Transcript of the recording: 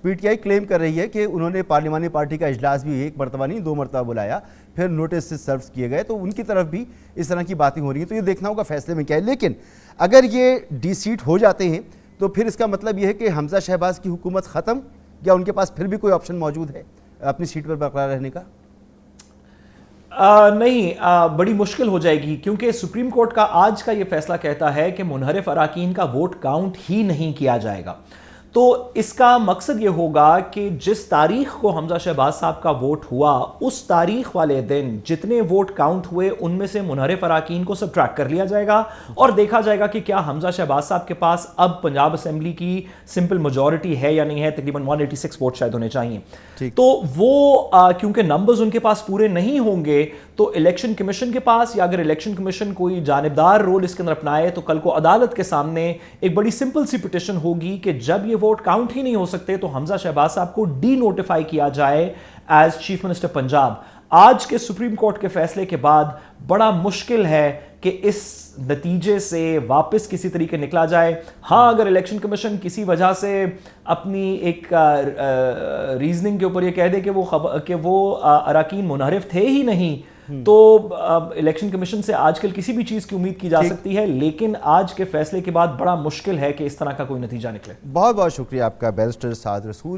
P T I کلیم کر رہی ہے کہ انہوں نے پارلیمانی پارٹی کا اجلاس بھی ایک مرتبہ نہیں 2 مرتبہ بلایا، پھر نوٹس سے سرو کیے گئے، تو ان کی طرف بھی اس طرح کی باتیں ہو رہی ہیں. تو یہ دیکھنا ہوگا فیصلے میں کیا ہے. لیکن اگر یہ ڈی سیٹ ہو جاتے ہیں تو پھر اس کا مطلب یہ ہے کہ حمزہ شہباز کی حکومت ختم، یا ان کے پاس پھر بھی کوئی آپشن موجود ہے اپنی سیٹ پر برقرار رہنے کا؟ نہیں، بڑی مشکل ہو جائے گی، کیونکہ سپریم کورٹ کا آج کا یہ فیصلہ کہتا ہے کہ منحرف اراکین کا ووٹ کاؤنٹ ہی نہیں کیا جائے گا. تو اس کا مقصد یہ ہوگا کہ جس تاریخ کو حمزہ شہباز صاحب کا ووٹ ہوا، اس تاریخ والے دن جتنے ووٹ کاؤنٹ ہوئے ان میں سے منحرف اراکین کو سبٹریکٹ کر لیا جائے گا، اور دیکھا جائے گا کہ کیا حمزہ شہباز صاحب کے پاس اب پنجاب اسمبلی کی سمپل میجورٹی ہے یا نہیں ہے. تقریباً 186 ووٹ شاید ہونے چاہیے. تو وہ کیونکہ نمبرز ان کے پاس پورے نہیں ہوں گے، تو الیکشن کمیشن کے پاس، یا اگر الیکشن کمیشن کوئی جانبدار رول اس کے اندر اپنائے، تو کل کو عدالت کے سامنے ایک بڑی سمپل سی پٹیشن ہوگی کہ جب یہ ووٹ کاؤنٹ ہی نہیں ہو سکتے تو حمزہ شہباز صاحب کو ڈی نوٹیفائی کیا جائے ایز چیف منسٹر پنجاب. آج کے سپریم کورٹ کے فیصلے کے بعد بڑا مشکل ہے کہ اس نتیجے سے واپس کسی طریقے نکلا جائے. ہاں، اگر الیکشن کمیشن کسی وجہ سے اپنی ایک ریزننگ کے اوپر یہ کہہ دے کہ وہ اراکین منحرف تھے ہی نہیں، تو الیکشن کمیشن سے آج کل کسی بھی چیز کی امید کی جا سکتی ہے، لیکن آج کے فیصلے کے بعد بڑا مشکل ہے کہ اس طرح کا کوئی نتیجہ نکلے. بہت بہت شکریہ آپ کا بیرسٹر سعد رسول.